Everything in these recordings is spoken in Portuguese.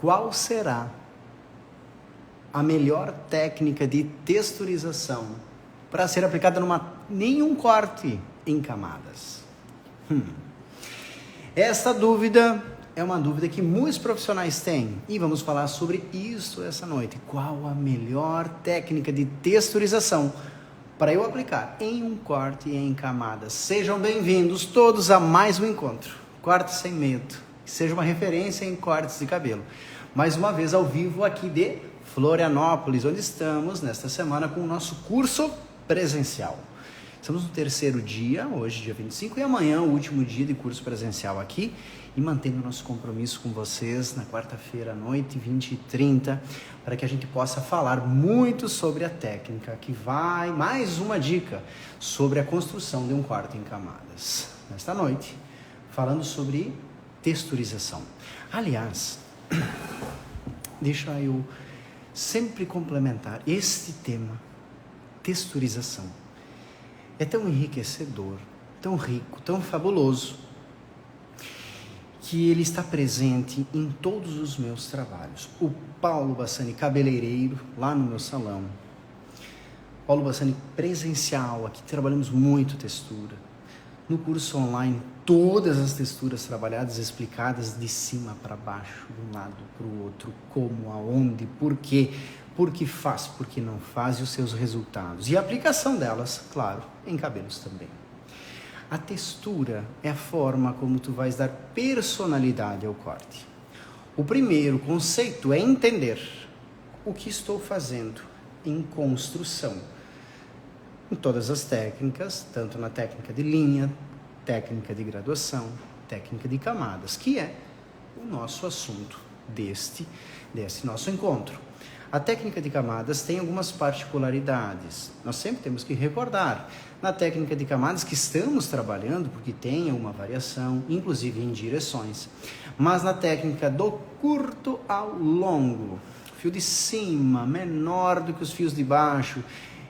Qual será a melhor técnica de texturização para ser aplicada nenhum corte em camadas? Essa dúvida é uma dúvida que muitos profissionais têm e vamos falar sobre isso essa noite. Qual a melhor técnica de texturização para eu aplicar em um corte em camadas? Sejam bem-vindos todos a mais um encontro. Corte sem medo, que seja uma referência em cortes de cabelo. Mais uma vez ao vivo aqui de Florianópolis, onde estamos nesta semana com o nosso curso presencial. Estamos no terceiro dia, hoje dia 25, e amanhã o último dia de curso presencial aqui, e mantendo o nosso compromisso com vocês na quarta-feira à noite, 20h30, para que a gente possa falar muito sobre a técnica, que vai, mais uma dica, sobre a construção de um corte em camadas. Nesta noite, falando sobre texturização. Aliás, deixa eu sempre complementar este tema, texturização. É tão enriquecedor, tão rico, tão fabuloso, que ele está presente em todos os meus trabalhos. O Paulo Bassani, cabeleireiro, lá no meu salão. Paulo Bassani, presencial, aqui trabalhamos muito textura. No curso online, todas as texturas trabalhadas, explicadas de cima para baixo, de um lado para o outro, como, aonde, por quê, por que faz, por que não faz e os seus resultados. E a aplicação delas, claro, em cabelos também. A textura é a forma como tu vais dar personalidade ao corte. O primeiro conceito é entender o que estou fazendo em construção. Em todas as técnicas, tanto na técnica de linha, técnica de graduação, técnica de camadas, que é o nosso assunto desse nosso encontro. A técnica de camadas tem algumas particularidades. Nós sempre temos que recordar, na técnica de camadas que estamos trabalhando, porque tem uma variação, inclusive em direções, mas na técnica do curto ao longo, fio de cima menor do que os fios de baixo,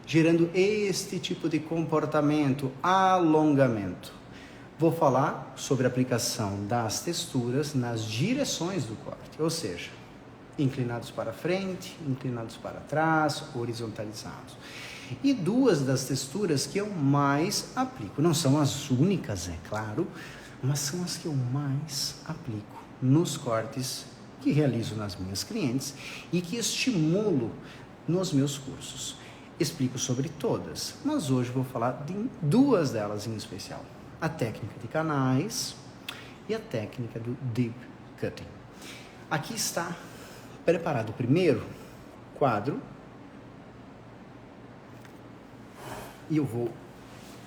gerando este tipo de comportamento, alongamento. Vou falar sobre a aplicação das texturas nas direções do corte, ou seja, inclinados para frente, inclinados para trás, horizontalizados. E duas das texturas que eu mais aplico, não são as únicas, é claro, mas são as que eu mais aplico nos cortes que realizo nas minhas clientes e que estimulo nos meus cursos. Explico sobre todas, mas hoje vou falar de duas delas em especial. A técnica de canais e a técnica do deep cutting. Aqui está preparado o primeiro quadro e eu vou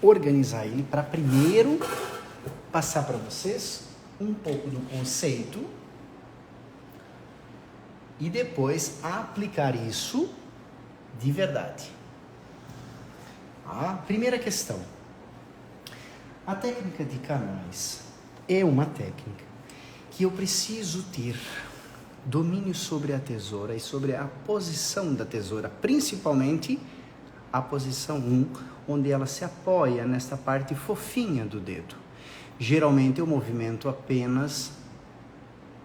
organizar ele para primeiro passar para vocês um pouco do conceito e depois aplicar isso de verdade. A primeira questão. A técnica de canais é uma técnica que eu preciso ter domínio sobre a tesoura e sobre a posição da tesoura, principalmente a posição 1, onde ela se apoia nesta parte fofinha do dedo. Geralmente eu movimento apenas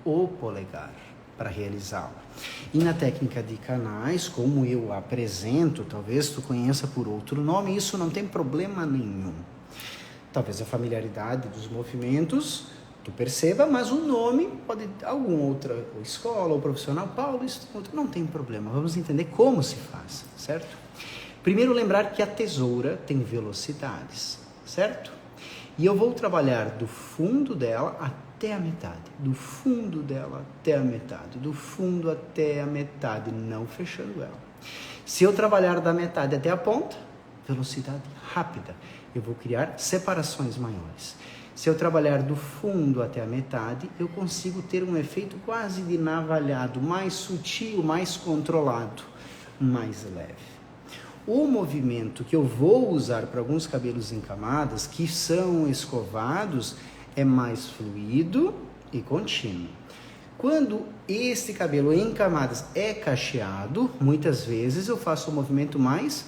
o polegar para realizá-la. E na técnica de canais, como eu apresento, talvez tu conheça por outro nome, isso não tem problema nenhum. Talvez a familiaridade dos movimentos tu perceba, mas o nome pode alguma outra escola ou profissional, Paulo, isso não tem problema. Vamos entender como se faz, certo? Primeiro lembrar que a tesoura tem velocidades, certo? E eu vou trabalhar do fundo dela até a metade, do fundo dela até a metade, do fundo até a metade, não fechando ela. Se eu trabalhar da metade até a ponta, velocidade rápida, eu vou criar separações maiores. Se eu trabalhar do fundo até a metade, eu consigo ter um efeito quase de navalhado, mais sutil, mais controlado, mais leve. O movimento que eu vou usar para alguns cabelos em camadas, que são escovados, é mais fluido e contínuo. Quando este cabelo em camadas é cacheado, muitas vezes eu faço um movimento mais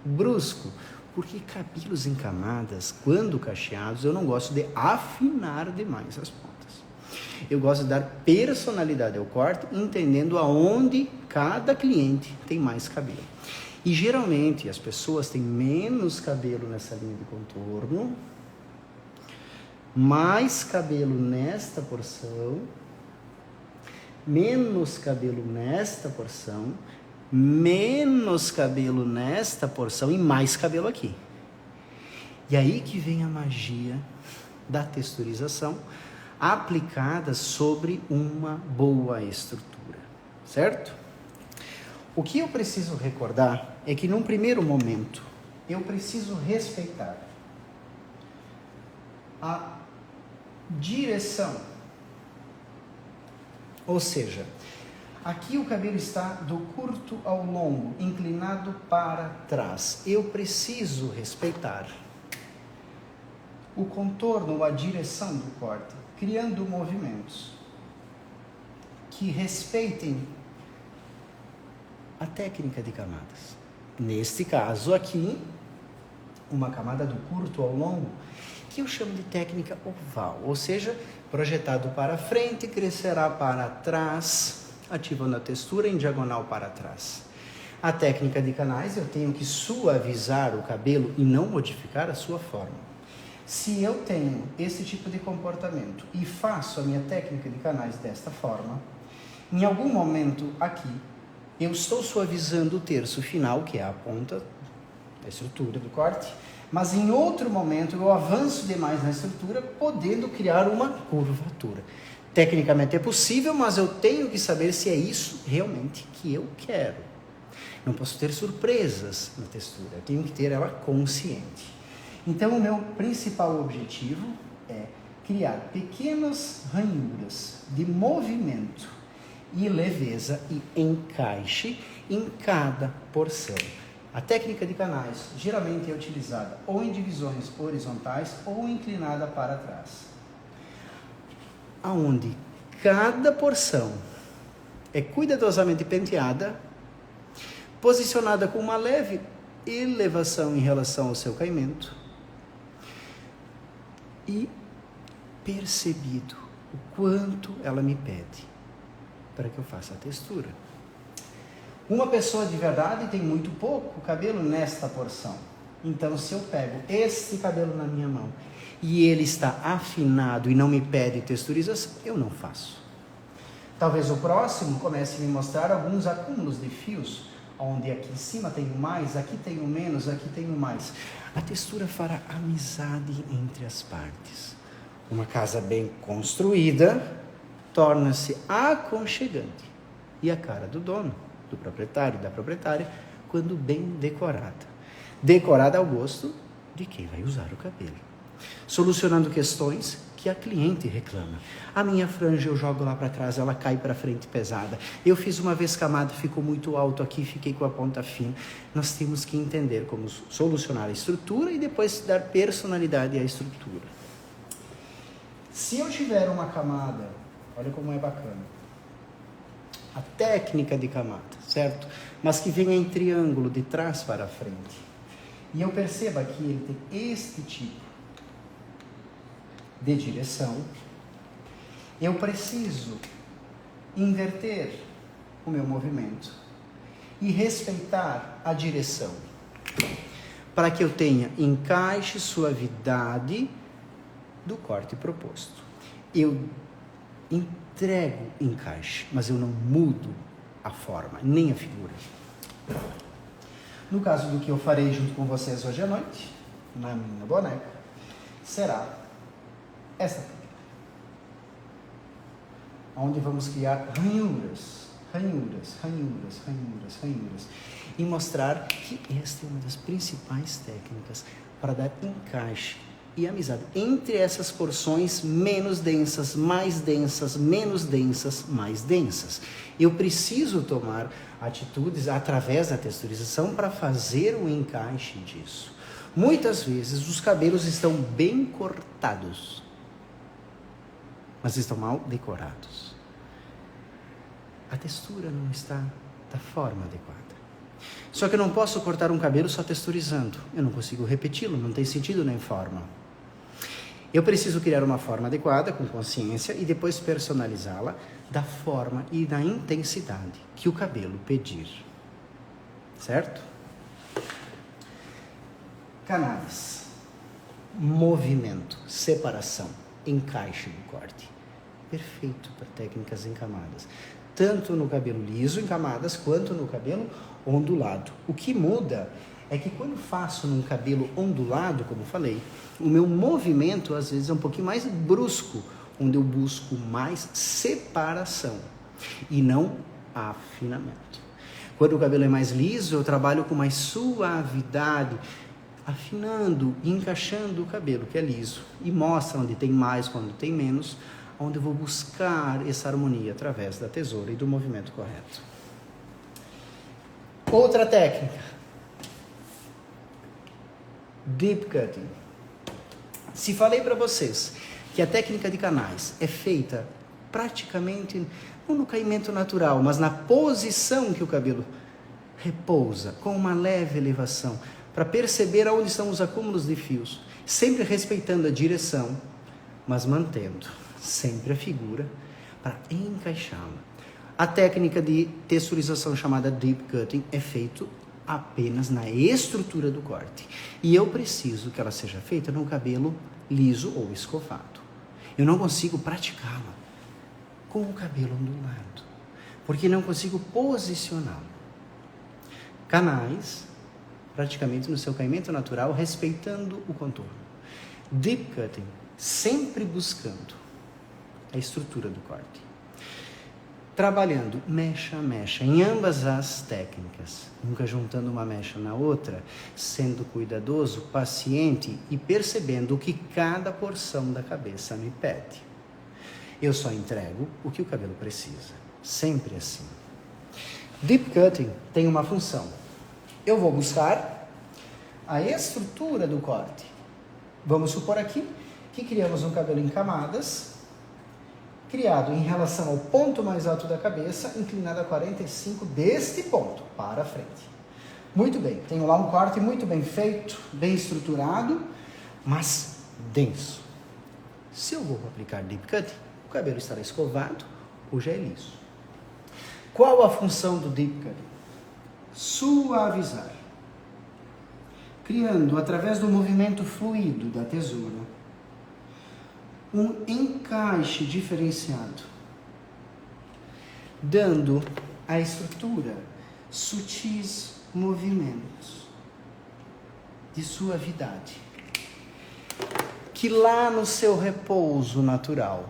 brusco, porque cabelos em camadas, quando cacheados, eu não gosto de afinar demais as pontas. Eu gosto de dar personalidade ao corte, entendendo aonde cada cliente tem mais cabelo. E geralmente as pessoas têm menos cabelo nessa linha de contorno, mais cabelo nesta porção, menos cabelo nesta porção, menos cabelo nesta porção e mais cabelo aqui. E aí que vem a magia da texturização aplicada sobre uma boa estrutura, certo? O que eu preciso recordar é que num primeiro momento eu preciso respeitar a direção, ou seja, aqui o cabelo está do curto ao longo, inclinado para trás. Eu preciso respeitar o contorno, a direção do corte, criando movimentos que respeitem a técnica de camadas. Neste caso aqui, uma camada do curto ao longo, que eu chamo de técnica oval, ou seja, projetado para frente, crescerá para trás, ativando a textura em diagonal para trás. A técnica de canais, eu tenho que suavizar o cabelo e não modificar a sua forma. Se eu tenho esse tipo de comportamento e faço a minha técnica de canais desta forma, em algum momento aqui, eu estou suavizando o terço final, que é a ponta da estrutura do corte, mas em outro momento eu avanço demais na estrutura, podendo criar uma curvatura. Tecnicamente é possível, mas eu tenho que saber se é isso realmente que eu quero. Não posso ter surpresas na textura, eu tenho que ter ela consciente. Então, o meu principal objetivo é criar pequenas ranhuras de movimento e leveza e encaixe em cada porção. A técnica de canais geralmente é utilizada ou em divisões horizontais ou inclinada para trás, aonde cada porção é cuidadosamente penteada, posicionada com uma leve elevação em relação ao seu caimento e percebido o quanto ela me pede para que eu faça a textura. Uma pessoa de verdade tem muito pouco cabelo nesta porção. Então, se eu pego este cabelo na minha mão e ele está afinado e não me pede texturização, eu não faço. Talvez o próximo comece a me mostrar alguns acúmulos de fios, onde aqui em cima tenho mais, aqui tenho menos, aqui tenho mais. A textura fará amizade entre as partes. Uma casa bem construída torna-se aconchegante e a cara do dono, do proprietário, da proprietária, quando bem decorada. Decorada ao gosto de quem vai usar o cabelo. Solucionando questões que a cliente reclama. A minha franja eu jogo lá para trás, ela cai para frente pesada. Eu fiz uma vez camada, ficou muito alto aqui, fiquei com a ponta fina. Nós temos que entender como solucionar a estrutura e depois dar personalidade à estrutura. Se eu tiver uma camada, olha como é bacana, a técnica de camada, certo? Mas que venha em triângulo de trás para frente. E eu perceba que ele tem este tipo de direção, eu preciso inverter o meu movimento e respeitar a direção, para que eu tenha encaixe, suavidade do corte proposto. Eu entrego encaixe, mas eu não mudo a forma, nem a figura. No caso do que eu farei junto com vocês hoje à noite, na minha boneca, será essa técnica, onde vamos criar ranhuras, e mostrar que esta é uma das principais técnicas para dar encaixe e amizade entre essas porções menos densas, mais densas, menos densas, mais densas. Eu preciso tomar atitudes através da texturização para fazer o encaixe disso. Muitas vezes os cabelos estão bem cortados, mas estão mal decorados. A textura não está da forma adequada. Só que eu não posso cortar um cabelo só texturizando. Eu não consigo repeti-lo, não tem sentido nem forma. Eu preciso criar uma forma adequada, com consciência, e depois personalizá-la da forma e da intensidade que o cabelo pedir. Certo? Canais. Movimento, separação, encaixe do corte. Perfeito para técnicas em camadas. Tanto no cabelo liso em camadas, quanto no cabelo ondulado. O que muda é que quando faço num cabelo ondulado, como falei, o meu movimento às vezes é um pouquinho mais brusco, onde eu busco mais separação e não afinamento. Quando o cabelo é mais liso, eu trabalho com mais suavidade, afinando e encaixando o cabelo que é liso e mostra onde tem mais, quando tem menos, onde eu vou buscar essa harmonia através da tesoura e do movimento correto. Outra técnica, deep cutting. Se falei para vocês que a técnica de canais é feita praticamente não no caimento natural, mas na posição que o cabelo repousa, com uma leve elevação, para perceber aonde estão os acúmulos de fios, sempre respeitando a direção, mas mantendo sempre a figura para encaixá-la. A técnica de texturização chamada deep cutting é feita apenas na estrutura do corte. E eu preciso que ela seja feita no cabelo liso ou escovado. Eu não consigo praticá-la com o cabelo ondulado, porque não consigo posicioná-lo. Canais, praticamente no seu caimento natural, respeitando o contorno. Deep cutting, sempre buscando a estrutura do corte. Trabalhando mecha a mecha em ambas as técnicas, nunca juntando uma mecha na outra, sendo cuidadoso, paciente e percebendo o que cada porção da cabeça me pede. Eu só entrego o que o cabelo precisa, sempre assim. Deep cutting tem uma função. Eu vou buscar a estrutura do corte. Vamos supor aqui que criamos um cabelo em camadas, criado em relação ao ponto mais alto da cabeça, inclinado a 45 deste ponto, para a frente. Muito bem, tenho lá um corte muito bem feito, bem estruturado, mas denso. Se eu vou aplicar deep cutting, o cabelo estará escovado ou já é liso. Qual a função do deep cutting? Suavizar. Criando, através do movimento fluido da tesoura, um encaixe diferenciado, dando à estrutura sutis movimentos de suavidade, que lá no seu repouso natural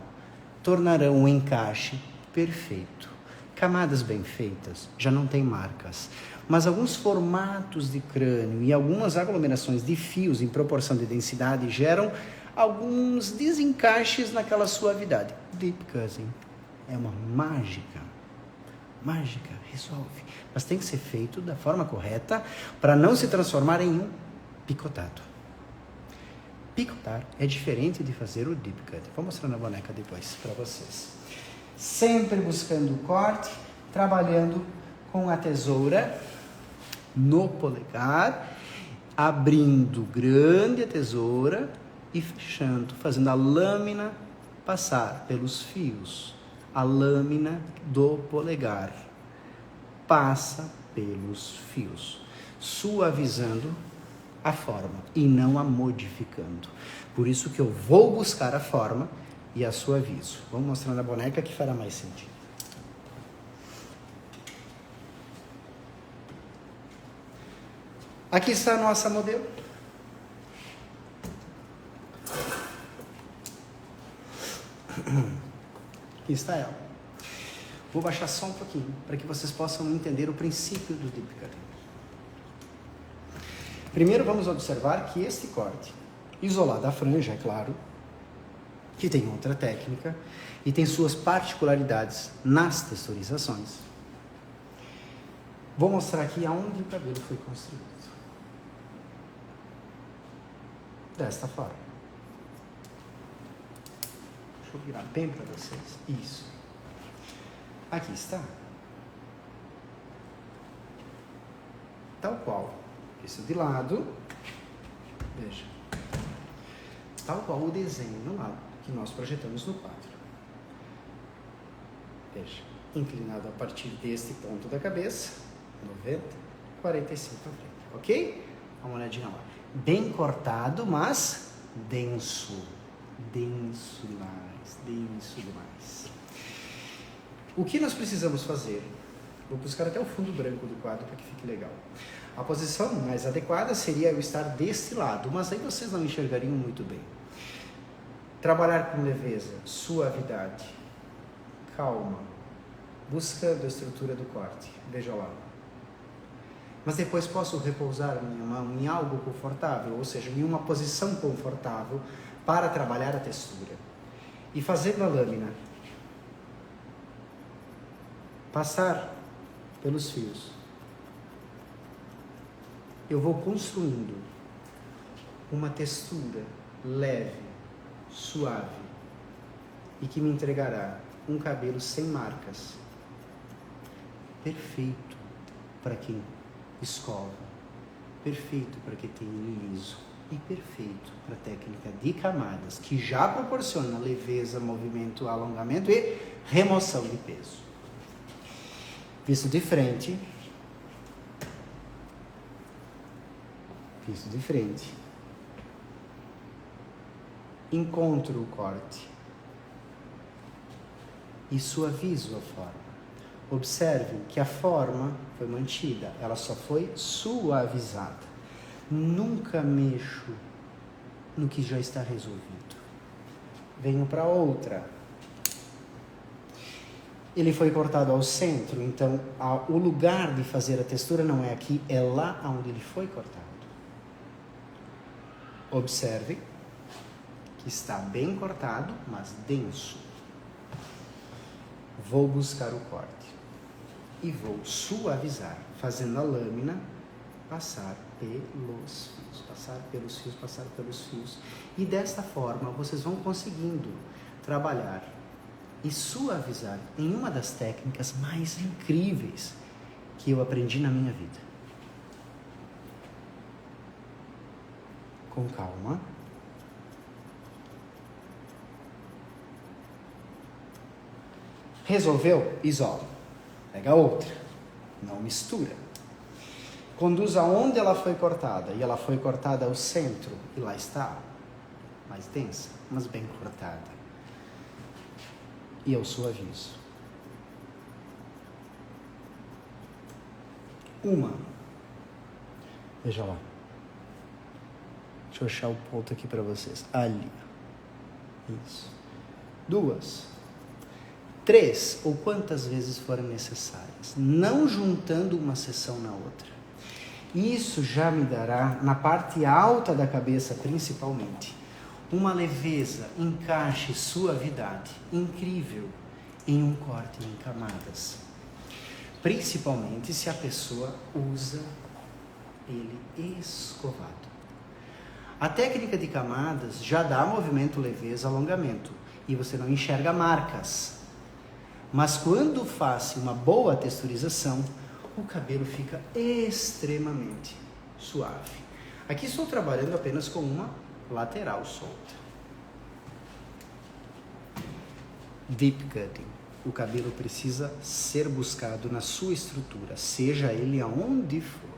tornarão um encaixe perfeito. Camadas bem feitas já não tem marcas, mas alguns formatos de crânio e algumas aglomerações de fios em proporção de densidade geram alguns desencaixes naquela suavidade. Deep cutting é uma mágica, resolve, mas tem que ser feito da forma correta para não se transformar em um picotado. Picotar é diferente de fazer o deep cutting. Vou mostrar na boneca depois para vocês. Sempre buscando o corte, trabalhando com a tesoura no polegar, abrindo grande a tesoura e fechando, fazendo a lâmina passar pelos fios. A lâmina do polegar passa pelos fios, suavizando a forma e não a modificando. Por isso que eu vou buscar a forma e a suavizo. Vamos mostrar na boneca que fará mais sentido. Aqui está a nossa modelo. Aqui está ela. Vou baixar só um pouquinho, para que vocês possam entender o princípio do deep cutting. Primeiro vamos observar que este corte, isolado a franja, é claro, que tem outra técnica e tem suas particularidades nas texturizações. Vou mostrar aqui aonde o cabelo foi construído. Desta forma. Deixa eu virar bem para vocês. Isso. Aqui está. Tal qual. Isso de lado. Veja. tal qual o desenho lá que nós projetamos no quadro. Veja, inclinado a partir deste ponto da cabeça, 90, 45 para frente, ok? Dá uma olhadinha lá. Bem cortado, mas denso. Denso demais. O que nós precisamos fazer? Vou buscar até o fundo branco do quadro para que fique legal. A posição mais adequada seria eu estar deste lado, mas aí vocês não enxergariam muito bem. Trabalhar com leveza, suavidade, calma, buscando a estrutura do corte. Veja lá. Mas depois posso repousar a minha mão em algo confortável, ou seja, em uma posição confortável para trabalhar a textura. E fazendo a lâmina, passar pelos fios, eu vou construindo uma textura leve, suave e que me entregará um cabelo sem marcas, perfeito para quem escova, perfeito para quem tem liso e perfeito para a técnica de camadas, que já proporciona leveza, movimento, alongamento e remoção de peso. Visto de frente, encontro o corte e suavizo a forma. Observe que a forma foi mantida, ela só foi suavizada. Nunca mexo no que já está resolvido. Venho para outra. Ele foi cortado ao centro, então o lugar de fazer a textura não é aqui, é lá onde ele foi cortado. Observe que está bem cortado, mas denso. Vou buscar o corte e vou suavizar, fazendo a lâmina passar pelos fios. E desta forma vocês vão conseguindo trabalhar e suavizar em uma das técnicas mais incríveis que eu aprendi na minha vida. Com calma. Resolveu? Isola. Pega outra. Não mistura. Conduz aonde ela foi cortada. E ela foi cortada ao centro. E lá está. Mais densa, mas bem cortada. E eu suavizo. Uma. Veja lá. Deixa eu achar o ponto aqui para vocês. Ali. Isso. 2. 3, ou quantas vezes forem necessárias. Não juntando uma seção na outra. Isso já me dará, na parte alta da cabeça principalmente, uma leveza, encaixe, suavidade incrível em um corte em camadas. Principalmente se a pessoa usa ele escovado. A técnica de camadas já dá movimento, leveza, alongamento. E você não enxerga marcas. Mas quando faz uma boa texturização, o cabelo fica extremamente suave. Aqui estou trabalhando apenas com uma lateral solta. Deep cutting. O cabelo precisa ser buscado na sua estrutura, seja ele aonde for.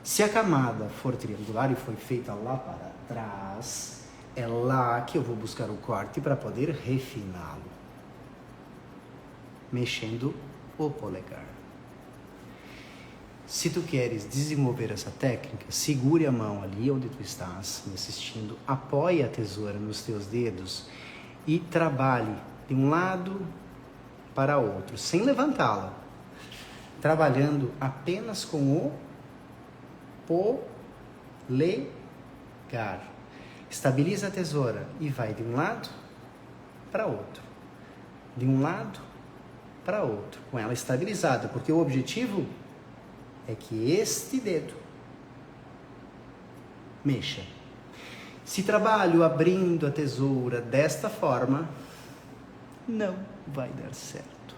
Se a camada for triangular e foi feita lá para trás, é lá que eu vou buscar o corte para poder refiná-lo. Mexendo o polegar. Se tu queres desenvolver essa técnica, segure a mão ali onde tu estás me assistindo, apoie a tesoura nos teus dedos e trabalhe de um lado para outro, sem levantá-la, trabalhando apenas com o polegar. Estabiliza a tesoura e vai de um lado para outro, de um lado para outro, com ela estabilizada, porque o objetivo é que este dedo mexa. Se trabalho abrindo a tesoura desta forma, não vai dar certo.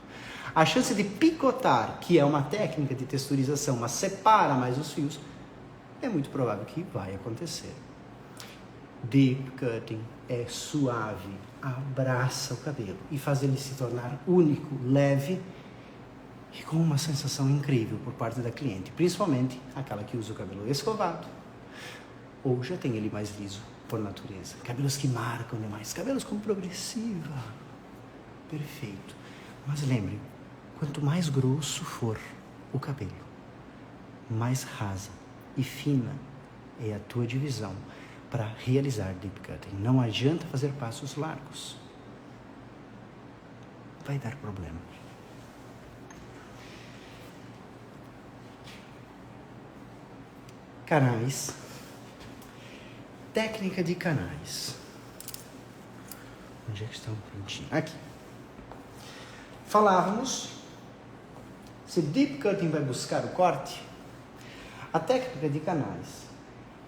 A chance de picotar, que é uma técnica de texturização, mas separa mais os fios, é muito provável que vai acontecer. Deep cutting é suave, abraça o cabelo e faz ele se tornar único, leve e com uma sensação incrível por parte da cliente, principalmente aquela que usa o cabelo escovado ou já tem ele mais liso por natureza. Cabelos que marcam demais, cabelos com progressiva, perfeito. Mas lembre, quanto mais grosso for o cabelo, mais rasa e fina é a tua divisão para realizar deep cutting. Não adianta fazer passos largos. Vai dar problema. Canais. Técnica de canais. Onde é que está o prontinho? Aqui. Falávamos, se deep cutting vai buscar o corte, a técnica de canais,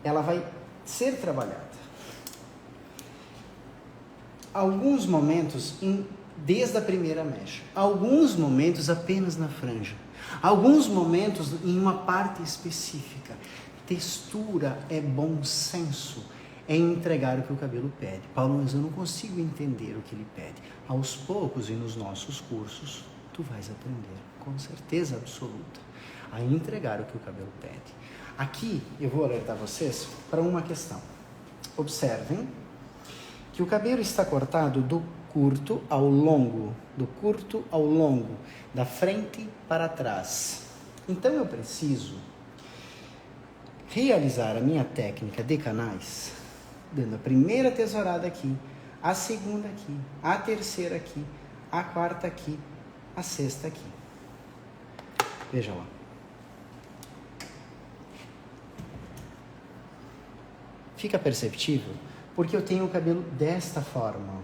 ela vai ser trabalhada. Alguns momentos desde a primeira mecha, alguns momentos apenas na franja, alguns momentos em uma parte específica. Textura é bom senso, é entregar o que o cabelo pede. Paulo, mas eu não consigo entender o que ele pede. Aos poucos e nos nossos cursos, tu vais aprender, com certeza absoluta, a entregar o que o cabelo pede. Aqui eu vou alertar vocês para uma questão. Observem que o cabelo está cortado do curto ao longo, da frente para trás. Então eu preciso realizar a minha técnica de canais, dando a primeira tesourada aqui, a segunda aqui, a terceira aqui, a quarta aqui, a sexta aqui. Veja lá. Fica perceptível? Porque eu tenho o cabelo desta forma.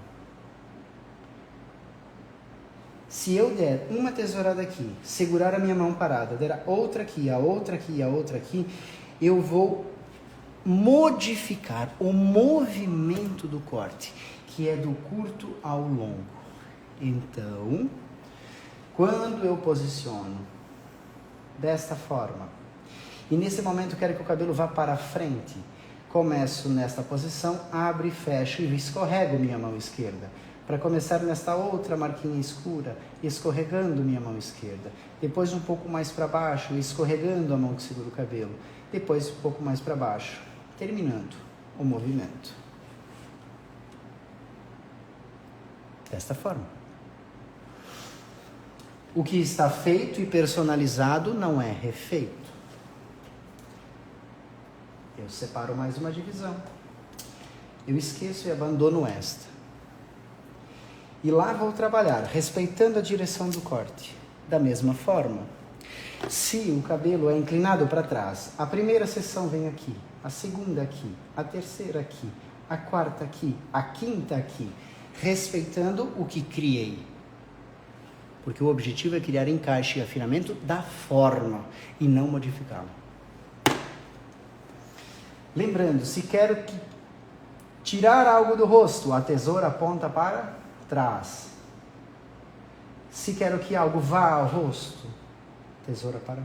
Se eu der uma tesourada aqui, segurar a minha mão parada, der a outra aqui, a outra aqui, a outra aqui, eu vou modificar o movimento do corte, que é do curto ao longo. Então, quando eu posiciono desta forma, e nesse momento eu quero que o cabelo vá para a frente, começo nesta posição, abro e fecho e escorrego minha mão esquerda, para começar nesta outra marquinha escura, escorregando minha mão esquerda, depois um pouco mais para baixo, escorregando a mão que segura o cabelo, depois um pouco mais para baixo, terminando o movimento. Desta forma. O que está feito e personalizado não é refeito. Eu separo mais uma divisão. Eu esqueço e abandono esta. E lá vou trabalhar, respeitando a direção do corte. Da mesma forma, se o cabelo é inclinado para trás, a primeira seção vem aqui, a segunda aqui, a terceira aqui, a quarta aqui, a quinta aqui, respeitando o que criei. Porque o objetivo é criar encaixe e afinamento da forma e não modificá-lo. Lembrando, se quero tirar algo do rosto, a tesoura aponta para trás. Se quero que algo vá ao rosto, tesoura para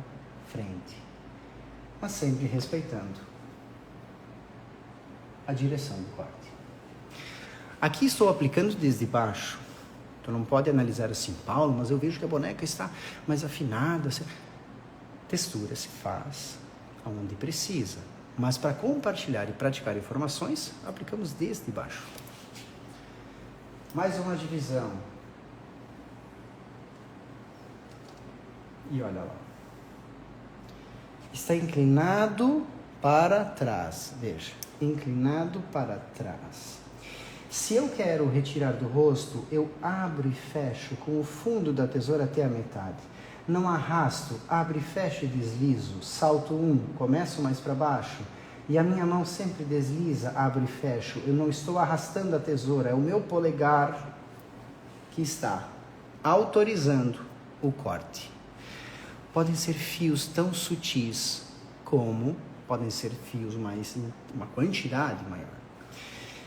frente. Mas sempre respeitando a direção do corte. Aqui estou aplicando desde baixo. Tu não pode analisar assim, Paulo, mas eu vejo que a boneca está mais afinada. Textura se faz onde precisa. Mas para compartilhar e praticar informações, aplicamos desde baixo. Mais uma divisão. E olha lá. Está inclinado para trás. Veja, inclinado para trás. Se eu quero retirar do rosto, eu abro e fecho com o fundo da tesoura até a metade. Não arrasto, abro e fecho e deslizo. Salto começo mais para baixo. E a minha mão sempre desliza, abro e fecho. Eu não estou arrastando a tesoura, é o meu polegar que está autorizando o corte. Podem ser fios tão sutis como podem ser fios mais, uma quantidade maior.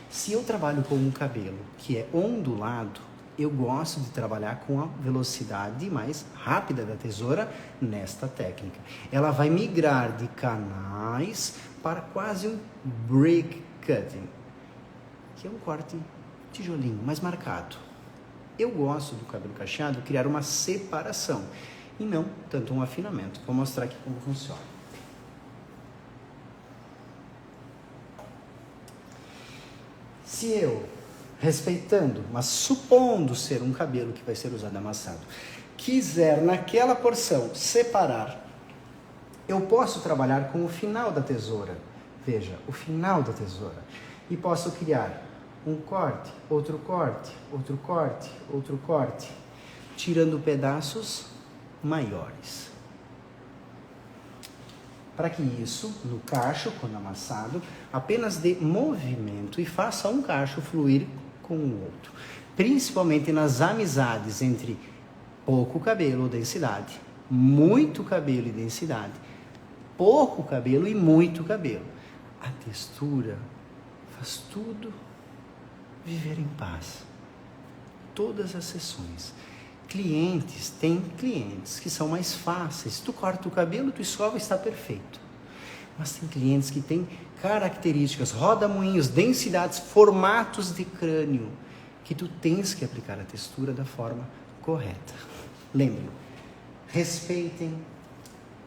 Se eu trabalho com um cabelo que é ondulado, eu gosto de trabalhar com a velocidade mais rápida da tesoura nesta técnica. Ela vai migrar de canais para quase um break cutting. que é um corte tijolinho, mais marcado. Eu gosto do cabelo cacheado criar uma separação e não tanto um afinamento. Vou mostrar aqui como funciona. Se eu, respeitando, mas supondo ser um cabelo que vai ser usado amassado, quiser naquela porção separar, eu posso trabalhar com o final da tesoura. Veja, o final da tesoura. E posso criar um corte, outro corte, outro corte, outro corte, tirando pedaços maiores. Para que isso, no cacho, quando amassado, apenas dê movimento e faça um cacho fluir com o outro. Principalmente nas amizades entre pouco cabelo ou densidade, muito cabelo e densidade, pouco cabelo e muito cabelo. A textura faz tudo viver em paz. Todas as sessões. Tem clientes que são mais fáceis. Tu corta o cabelo, tu escova e está perfeito. Mas tem clientes que têm características, roda-moinhos, densidades, formatos de crânio, que tu tens que aplicar a textura da forma correta. Lembrem, respeitem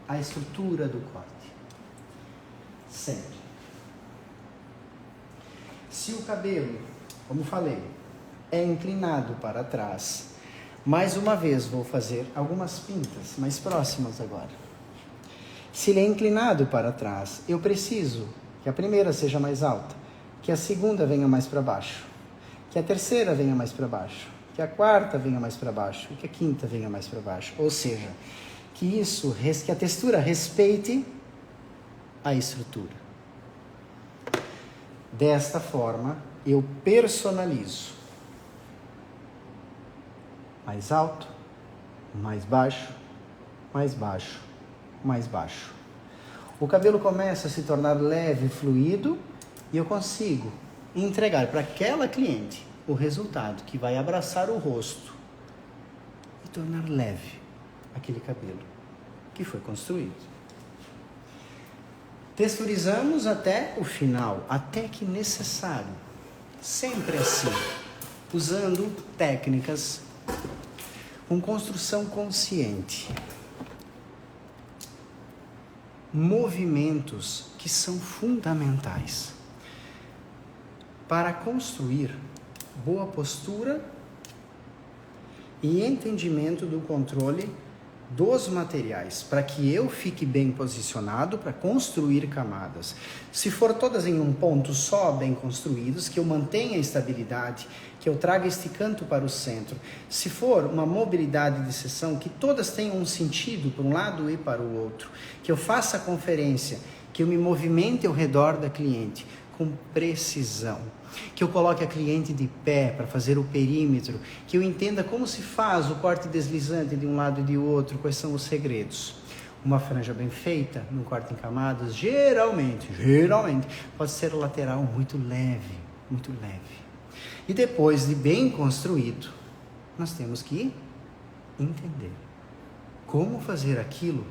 a estrutura do corte. Sempre. Se o cabelo, como falei, é inclinado para trás, mais uma vez vou fazer algumas pintas mais próximas agora. Se ele é inclinado para trás, eu preciso que a primeira seja mais alta, que a segunda venha mais para baixo, que a terceira venha mais para baixo, que a quarta venha mais para baixo e que a quinta venha mais para baixo. Ou seja, que a textura respeite a estrutura. Desta forma, eu personalizo. Mais alto, mais baixo, mais baixo, mais baixo. O cabelo começa a se tornar leve e fluido e eu consigo entregar para aquela cliente o resultado que vai abraçar o rosto e tornar leve aquele cabelo que foi construído. Texturizamos até o final, até que necessário. Sempre assim, usando técnicas com construção consciente. Movimentos que são fundamentais para construir boa postura e entendimento do controle dos materiais, para que eu fique bem posicionado para construir camadas. Se for todas em um ponto só, bem construídos, que eu mantenha a estabilidade, que eu traga este canto para o centro. Se for uma mobilidade de sessão, que todas tenham um sentido para um lado e para o outro, que eu faça a conferência, que eu me movimente ao redor da cliente com precisão, que eu coloque a cliente de pé para fazer o perímetro, que eu entenda como se faz o corte deslizante de um lado e de outro, quais são os segredos. Uma franja bem feita, num corte em camadas, geralmente, pode ser lateral muito leve. E depois de bem construído, nós temos que entender como fazer aquilo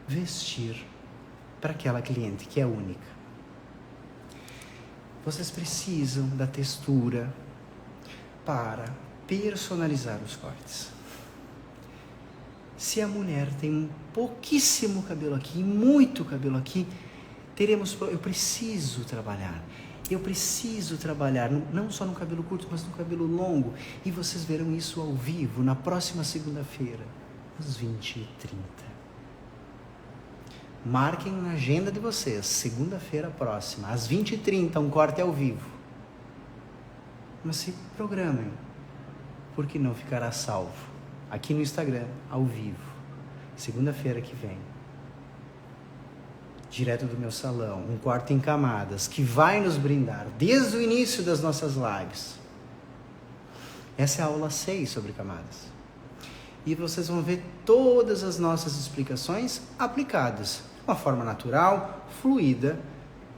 vestir para aquela cliente que é única. Vocês precisam da textura para personalizar os cortes. Se a mulher tem pouquíssimo cabelo aqui, muito cabelo aqui, eu preciso trabalhar não só no cabelo curto, mas no cabelo longo. E vocês verão isso ao vivo na próxima segunda-feira, às 20h30. Marquem na agenda de vocês, segunda-feira próxima, às 20h30, um corte ao vivo. Mas se programem, porque não ficará salvo. Aqui no Instagram, ao vivo, segunda-feira que vem. Direto do meu salão, um corte em camadas, que vai nos brindar desde o início das nossas lives. Essa é a aula 6 sobre camadas. E vocês vão ver todas as nossas explicações aplicadas de uma forma natural, fluida,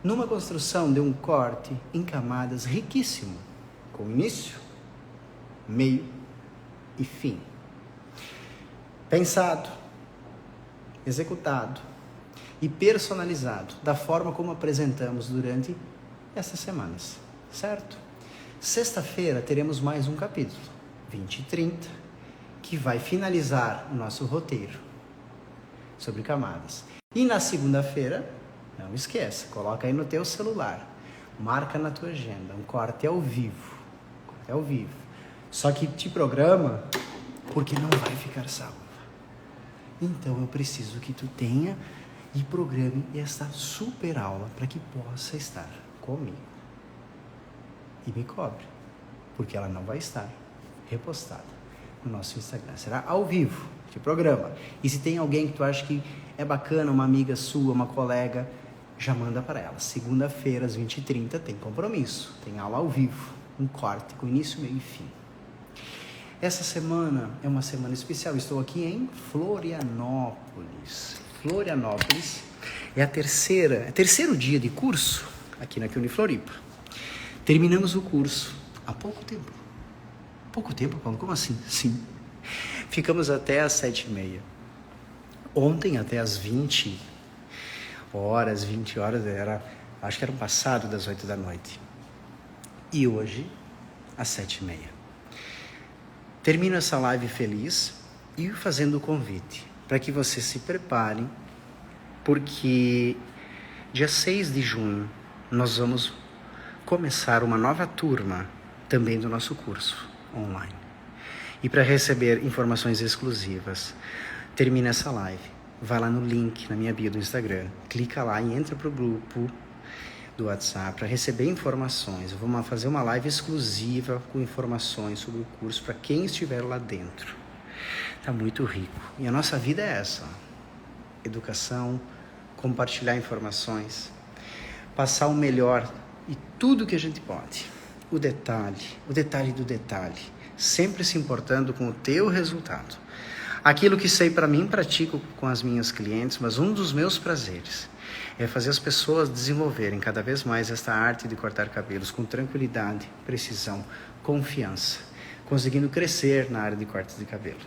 numa construção de um corte em camadas riquíssimo, com início, meio e fim. Pensado, executado e personalizado, da forma como apresentamos durante essas semanas, certo? Sexta-feira teremos mais um capítulo, 20 e 30, que vai finalizar o nosso roteiro sobre camadas. E na segunda-feira, não esqueça, coloca aí no teu celular, marca na tua agenda, um corte ao vivo, Só que te programa, porque não vai ficar salvo. Então eu preciso que tu tenha e programe esta super aula para que possa estar comigo. E me cobre, porque ela não vai estar repostada no nosso Instagram. Será ao vivo, te programa. E se tem alguém que tu acha que é bacana, uma amiga sua, uma colega, já manda para ela. Segunda-feira, às 20h30, tem compromisso, tem aula ao vivo, um corte com início, meio e fim. Essa semana é uma semana especial. Estou aqui em Florianópolis. Florianópolis é terceiro dia de curso aqui na Unifloripa. Terminamos o curso há pouco tempo. Pouco tempo, Paulo? Como assim? Sim. Ficamos até às 7h30. Ontem até às 20 horas, acho que era um passado das 8 da noite. E hoje, às 7h30. Termino essa live feliz e fazendo o convite para que você se prepare, porque dia 6 de junho nós vamos começar uma nova turma também do nosso curso online. E para receber informações exclusivas, termina essa live, vai lá no link na minha bio do Instagram, clica lá e entra para o grupo do WhatsApp para receber informações. Vamos fazer uma live exclusiva com informações sobre o curso para quem estiver lá dentro. Tá muito rico. E a nossa vida é essa: educação, compartilhar informações, passar o melhor e tudo que a gente pode. O detalhe do detalhe, sempre se importando com o teu resultado. Aquilo que sei para mim, pratico com as minhas clientes, mas um dos meus prazeres é fazer as pessoas desenvolverem cada vez mais esta arte de cortar cabelos com tranquilidade, precisão, confiança, conseguindo crescer na área de cortes de cabelo.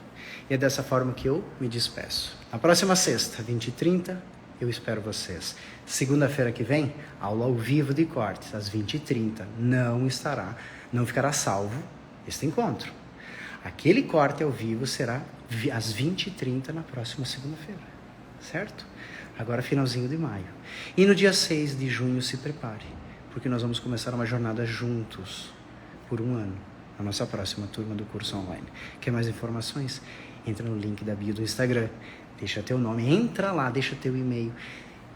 E é dessa forma que eu me despeço. Na próxima sexta, 20h30, eu espero vocês. Segunda-feira que vem, aula ao vivo de cortes, às 20h30. Não ficará salvo este encontro. Aquele corte ao vivo será às 20h30 na próxima segunda-feira, certo? Agora finalzinho de maio. E no dia 6 de junho se prepare, porque nós vamos começar uma jornada juntos por um ano, na nossa próxima turma do curso online. Quer mais informações? Entra no link da bio do Instagram, deixa teu nome, entra lá, deixa teu e-mail,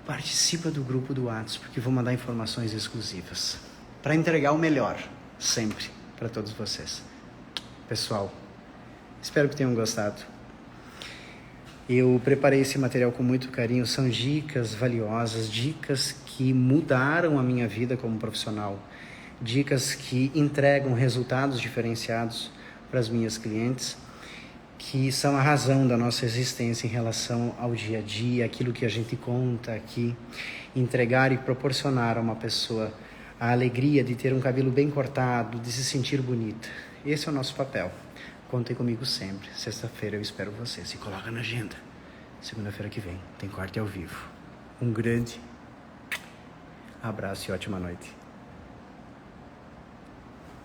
participa do grupo do WhatsApp, porque vou mandar informações exclusivas para entregar o melhor, sempre, para todos vocês. Pessoal, espero que tenham gostado. Eu preparei esse material com muito carinho, são dicas valiosas, dicas que mudaram a minha vida como profissional, dicas que entregam resultados diferenciados para as minhas clientes, que são a razão da nossa existência em relação ao dia a dia, aquilo que a gente conta aqui, entregar e proporcionar a uma pessoa a alegria de ter um cabelo bem cortado, de se sentir bonita. Esse é o nosso papel. Contem comigo sempre. Sexta-feira eu espero você. Se coloca na agenda. Segunda-feira que vem tem corte ao vivo. Um grande abraço e ótima noite.